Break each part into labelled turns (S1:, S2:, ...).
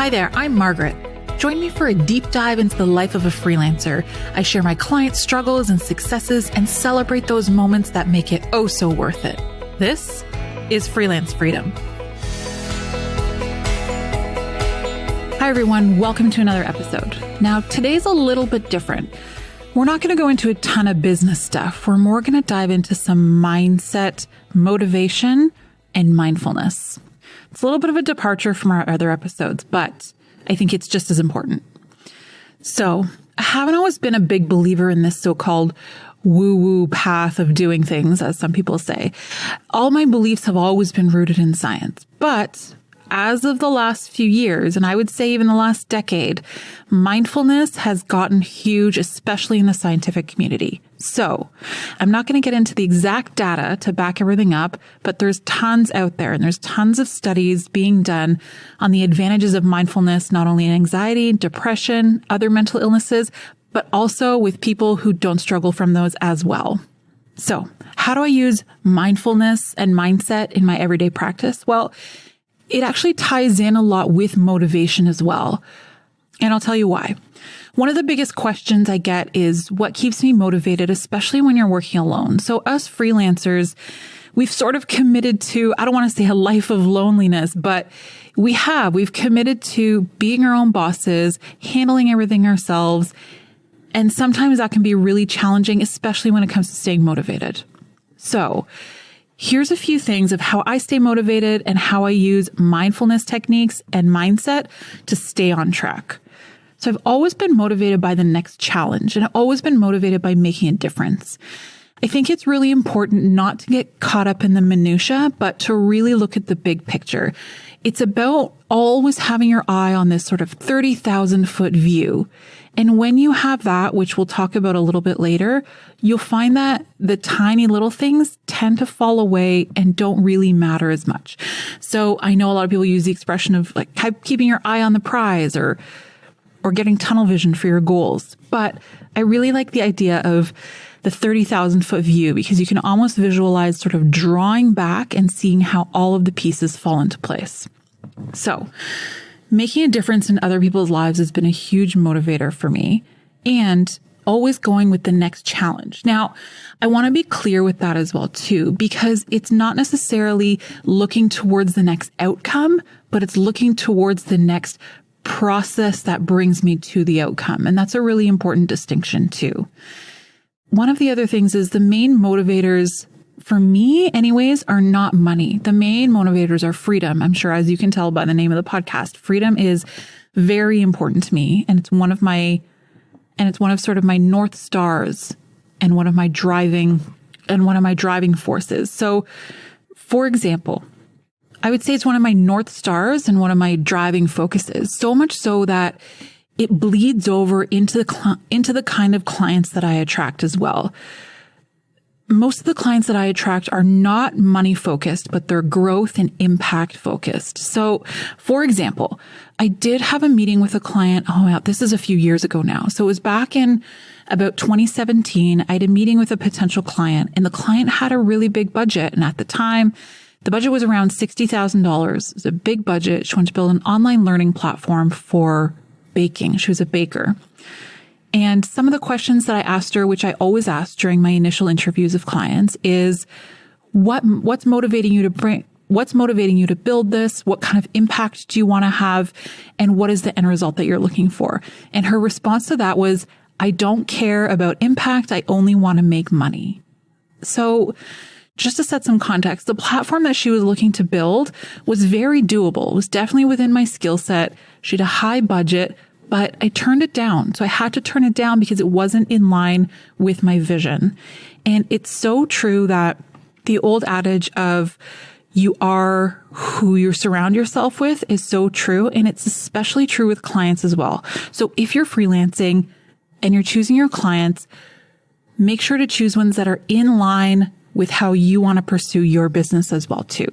S1: Hi there, I'm Margaret. Join me for a deep dive into the life of a freelancer. I share my clients' struggles and successes and celebrate those moments that make it oh so worth it. This is Freelance Freedom. Hi everyone, welcome to another episode. Now, today's a little bit different. We're not going to go into a ton of business stuff. We're more going to dive into some mindset, motivation, and mindfulness. It's a little bit of a departure from our other episodes, but I think it's just as important. So I haven't always been a big believer in this so-called woo-woo path of doing things, as some people say. All my beliefs have always been rooted in science, but as of the last few years, and I would say even the last decade, mindfulness has gotten huge, especially in the scientific community. So I'm not going to get into the exact data to back everything up, but there's tons out there and there's tons of studies being done on the advantages of mindfulness, not only in anxiety, depression, other mental illnesses, but also with people who don't struggle from those as well. So how do I use mindfulness and mindset in my everyday practice? Well, it actually ties in a lot with motivation as well. And I'll tell you why. One of the biggest questions I get is what keeps me motivated, especially when you're working alone. So us freelancers, we've sort of committed to, I don't want to say a life of loneliness, but we've committed to being our own bosses, handling everything ourselves. And sometimes that can be really challenging, especially when it comes to staying motivated. So here's a few things of how I stay motivated and how I use mindfulness techniques and mindset to stay on track. So I've always been motivated by the next challenge, and I've always been motivated by making a difference. I think it's really important not to get caught up in the minutia, but to really look at the big picture. It's about always having your eye on this sort of 30,000 foot view. And when you have that, which we'll talk about a little bit later, you'll find that the tiny little things tend to fall away and don't really matter as much. So I know a lot of people use the expression of like keeping your eye on the prize or getting tunnel vision for your goals. But I really like the idea of the 30,000 foot view because you can almost visualize sort of drawing back and seeing how all of the pieces fall into place. So making a difference in other people's lives has been a huge motivator for me and always going with the next challenge. Now, I want to be clear with that as well too, because it's not necessarily looking towards the next outcome, but it's looking towards the next process that brings me to the outcome. And that's a really important distinction too. One of the other things is the main motivators for me anyways are not money. The main motivators are freedom. I'm sure, as you can tell by the name of the podcast, freedom is very important to me. And it's one of sort of my North Stars and one of my driving forces. So for example, I would say it's one of my North Stars and one of my driving focuses, so much so that it bleeds over into the kind of clients that I attract as well. Most of the clients that I attract are not money focused, but they're growth and impact focused. So for example, I did have a meeting with a client. Oh, wow, this is a few years ago now. So it was back in about 2017. I had a meeting with a potential client and the client had a really big budget. And at the time, the budget was around $60,000. It was a big budget. She wanted to build an online learning platform for baking. She was a baker. And some of the questions that I asked her, which I always ask during my initial interviews of clients, is what's motivating you to build this? What kind of impact do you want to have? And what is the end result that you're looking for? And her response to that was, I don't care about impact. I only want to make money. So just to set some context, the platform that she was looking to build was very doable. It was definitely within my skill set. She had a high budget, but I turned it down. So I had to turn it down because it wasn't in line with my vision. And it's so true that the old adage of you are who you surround yourself with is so true. And it's especially true with clients as well. So if you're freelancing and you're choosing your clients, make sure to choose ones that are in line with how you want to pursue your business as well too.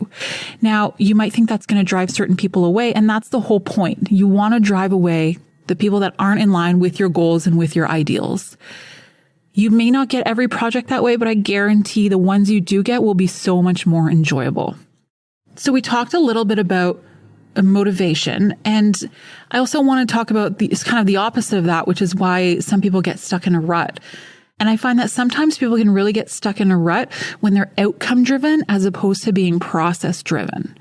S1: Now, you might think that's going to drive certain people away, and that's the whole point. You want to drive away the people that aren't in line with your goals and with your ideals. You may not get every project that way, but I guarantee the ones you do get will be so much more enjoyable. So we talked a little bit about motivation. And I also want to talk about it's kind of the opposite of that, which is why some people get stuck in a rut. And I find that sometimes people can really get stuck in a rut when they're outcome driven as opposed to being process driven.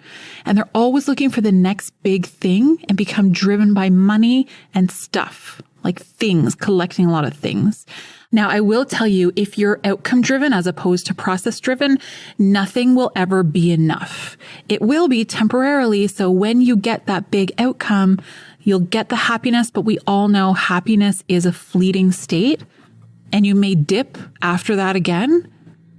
S1: And they're always looking for the next big thing and become driven by money and stuff, like things, collecting a lot of things. Now, I will tell you, if you're outcome driven as opposed to process driven, nothing will ever be enough. It will be temporarily. So when you get that big outcome, you'll get the happiness, but we all know happiness is a fleeting state and you may dip after that again.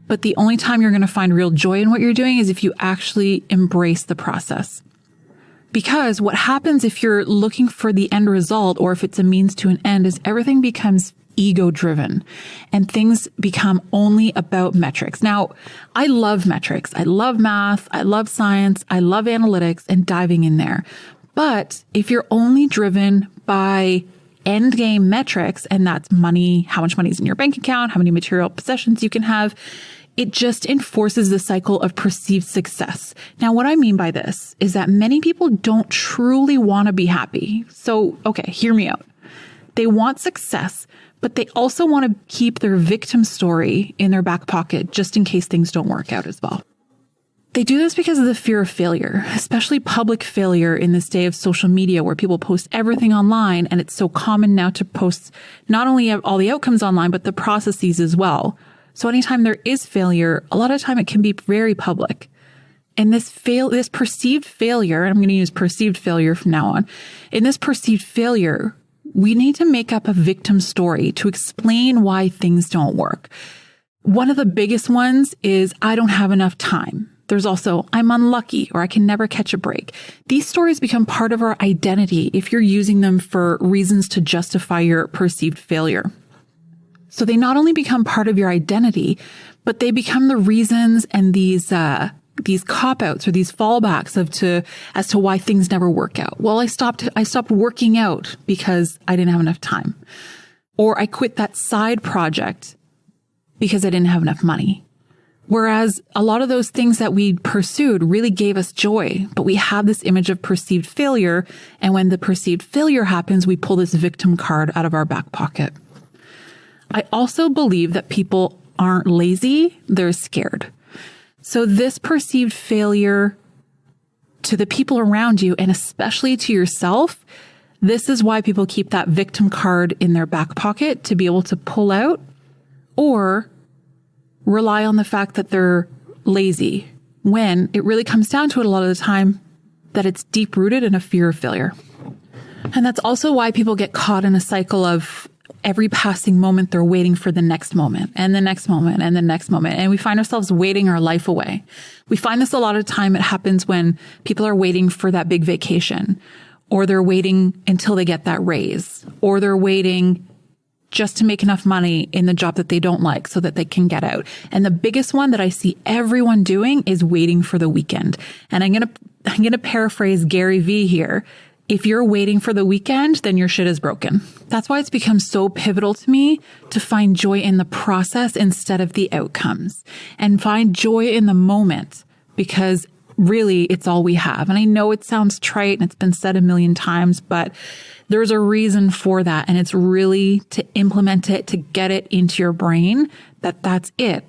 S1: But the only time you're going to find real joy in what you're doing is if you actually embrace the process. Because what happens if you're looking for the end result, or if it's a means to an end, is everything becomes ego driven and things become only about metrics. Now, I love metrics. I love math. I love science. I love analytics and diving in there. But if you're only driven by end game metrics, and that's money, how much money is in your bank account, how many material possessions you can have, it just enforces the cycle of perceived success. Now, what I mean by this is that many people don't truly want to be happy. So, okay, hear me out. They want success, but they also want to keep their victim story in their back pocket just in case things don't work out as well. They do this because of the fear of failure, especially public failure in this day of social media where people post everything online. And it's so common now to post not only all the outcomes online, but the processes as well. So anytime there is failure, a lot of time it can be very public. And this perceived failure, and I'm going to use perceived failure from now on. In this perceived failure, we need to make up a victim story to explain why things don't work. One of the biggest ones is, I don't have enough time. There's also, I'm unlucky, or I can never catch a break. These stories become part of our identity if you're using them for reasons to justify your perceived failure. So they not only become part of your identity, but they become the reasons and these cop-outs or these fallbacks as to why things never work out. Well, I stopped working out because I didn't have enough time. Or I quit that side project because I didn't have enough money. Whereas a lot of those things that we pursued really gave us joy, but we have this image of perceived failure. And when the perceived failure happens, we pull this victim card out of our back pocket. I also believe that people aren't lazy, they're scared. So this perceived failure to the people around you, and especially to yourself, this is why people keep that victim card in their back pocket to be able to pull out or rely on the fact that they're lazy, when it really comes down to it a lot of the time that it's deep rooted in a fear of failure. And that's also why people get caught in a cycle of every passing moment, they're waiting for the next moment and the next moment and the next moment. And we find ourselves waiting our life away. We find this a lot of time. It happens when people are waiting for that big vacation, or they're waiting until they get that raise, or they're waiting just to make enough money in the job that they don't like so that they can get out. And the biggest one that I see everyone doing is waiting for the weekend. And I'm going to paraphrase Gary Vee here. If you're waiting for the weekend, then your shit is broken. That's why it's become so pivotal to me to find joy in the process instead of the outcomes, and find joy in the moment, because really it's all we have. And I know it sounds trite and it's been said a million times, but there's a reason for that. And it's really to implement it, to get it into your brain that that's it.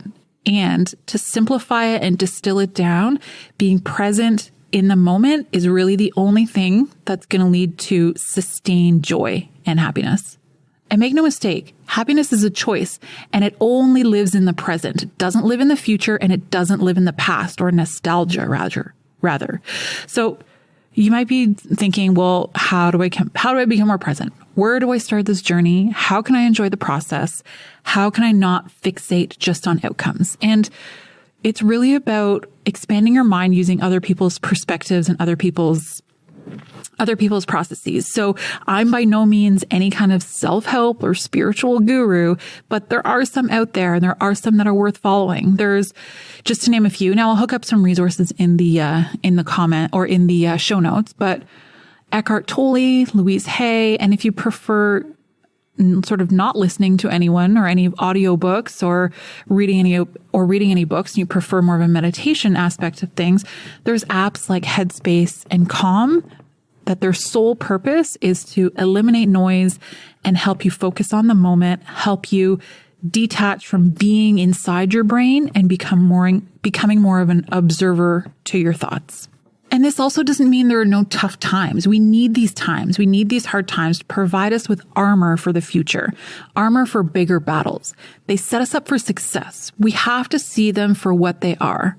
S1: And to simplify it and distill it down, being present in the moment is really the only thing that's going to lead to sustained joy and happiness. And make no mistake, happiness is a choice, and it only lives in the present. It doesn't live in the future, and it doesn't live in the past or nostalgia, rather. So you might be thinking, well, how do I become more present? Where do I start this journey? How can I enjoy the process? How can I not fixate just on outcomes? And it's really about expanding your mind using other people's perspectives and other people's processes. So I'm by no means any kind of self-help or spiritual guru, but there are some out there, and there are some that are worth following. There's, just to name a few. Now I'll hook up some resources in the comment or in the show notes, but Eckhart Tolle, Louise Hay, and if you prefer sort of not listening to anyone or any audiobooks or reading any books, and you prefer more of a meditation aspect of things, there's apps like Headspace and Calm that their sole purpose is to eliminate noise and help you focus on the moment, help you detach from being inside your brain and becoming more of an observer to your thoughts. And this also doesn't mean there are no tough times. We need these times. We need these hard times to provide us with armor for the future, armor for bigger battles. They set us up for success. We have to see them for what they are.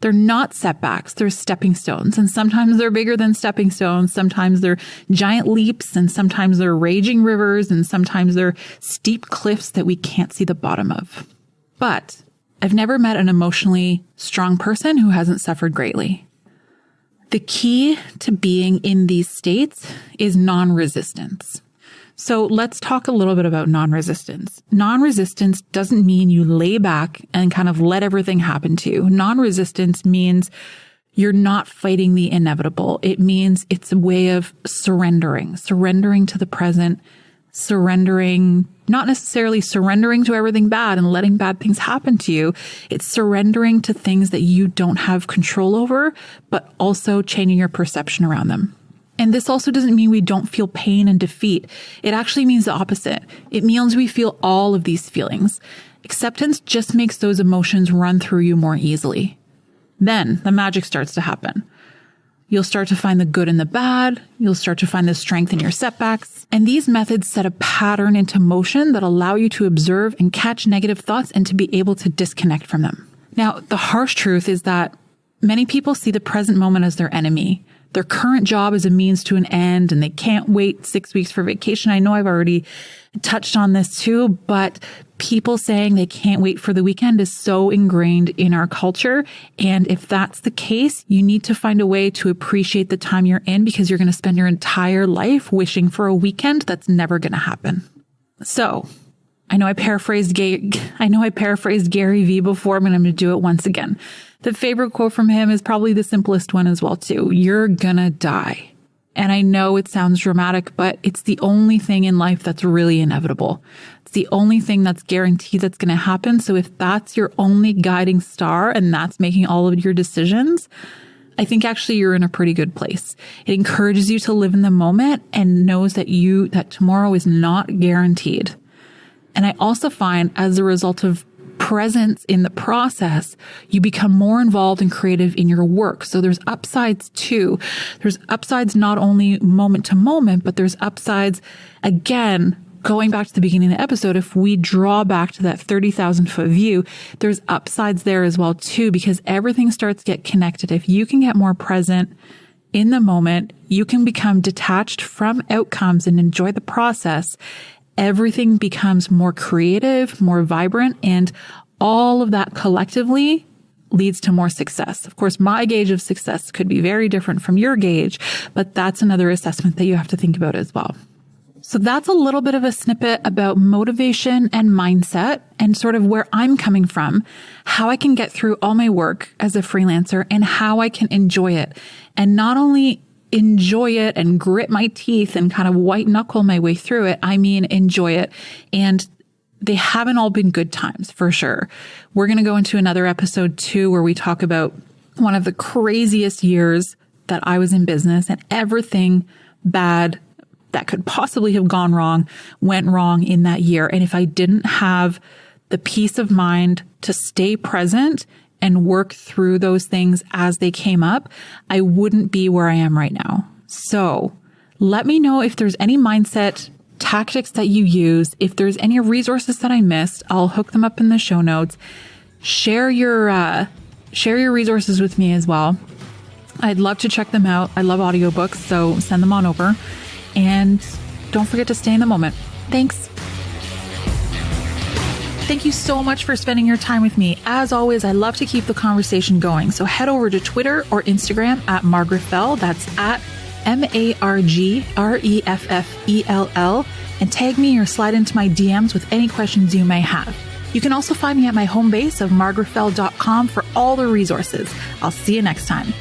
S1: They're not setbacks. They're stepping stones. And sometimes they're bigger than stepping stones. Sometimes they're giant leaps, and sometimes they're raging rivers, and sometimes they're steep cliffs that we can't see the bottom of. But I've never met an emotionally strong person who hasn't suffered greatly. The key to being in these states is non-resistance. So let's talk a little bit about non-resistance. Non-resistance doesn't mean you lay back and kind of let everything happen to you. Non-resistance means you're not fighting the inevitable. It means it's a way of surrendering to the present, not necessarily surrendering to everything bad and letting bad things happen to you. It's surrendering to things that you don't have control over, but also changing your perception around them. And this also doesn't mean we don't feel pain and defeat. It actually means the opposite. It means we feel all of these feelings. Acceptance just makes those emotions run through you more easily. Then the magic starts to happen. You'll start to find the good in the bad. You'll start to find the strength in your setbacks. And these methods set a pattern into motion that allow you to observe and catch negative thoughts and to be able to disconnect from them. Now, the harsh truth is that many people see the present moment as their enemy. Their current job is a means to an end, and they can't wait 6 weeks for vacation. I know I've already touched on this too, but people saying they can't wait for the weekend is so ingrained in our culture. And if that's the case, you need to find a way to appreciate the time you're in, because you're going to spend your entire life wishing for a weekend that's never going to happen. So I know I paraphrased Gary Vee before, but I'm going to do it once again. The favorite quote from him is probably the simplest one as well too. You're gonna die. And I know it sounds dramatic, but it's the only thing in life that's really inevitable. It's the only thing that's guaranteed that's going to happen. So if that's your only guiding star and that's making all of your decisions, I think actually you're in a pretty good place. It encourages you to live in the moment and knows that tomorrow is not guaranteed. And I also find, as a result of presence in the process, you become more involved and creative in your work. So there's upsides too. There's upsides not only moment to moment, but there's upsides, again, going back to the beginning of the episode. If we draw back to that 30,000 foot view, there's upsides there as well too, because everything starts to get connected. If you can get more present in the moment, you can become detached from outcomes and enjoy the process. Everything becomes more creative, more vibrant, and all of that collectively leads to more success. Of course, my gauge of success could be very different from your gauge, but that's another assessment that you have to think about as well. So that's a little bit of a snippet about motivation and mindset and sort of where I'm coming from, how I can get through all my work as a freelancer and how I can enjoy it. And not only enjoy it and grit my teeth and kind of white knuckle my way through it, I mean, enjoy it. And they haven't all been good times for sure. We're going to go into another episode too, where we talk about one of the craziest years that I was in business, and everything bad that could possibly have gone wrong went wrong in that year. And if I didn't have the peace of mind to stay present and work through those things as they came up, I wouldn't be where I am right now. So let me know if there's any mindset tactics that you use. If there's any resources that I missed, I'll hook them up in the show notes. Share your resources with me as well. I'd love to check them out. I love audiobooks, so send them on over. And don't forget to stay in the moment. Thanks. Thank you so much for spending your time with me. As always, I love to keep the conversation going. So head over to Twitter or Instagram at Margaret Fell. That's at MargrefFell, and tag me or slide into my DMs with any questions you may have. You can also find me at my home base of margaretfell.com for all the resources. I'll see you next time.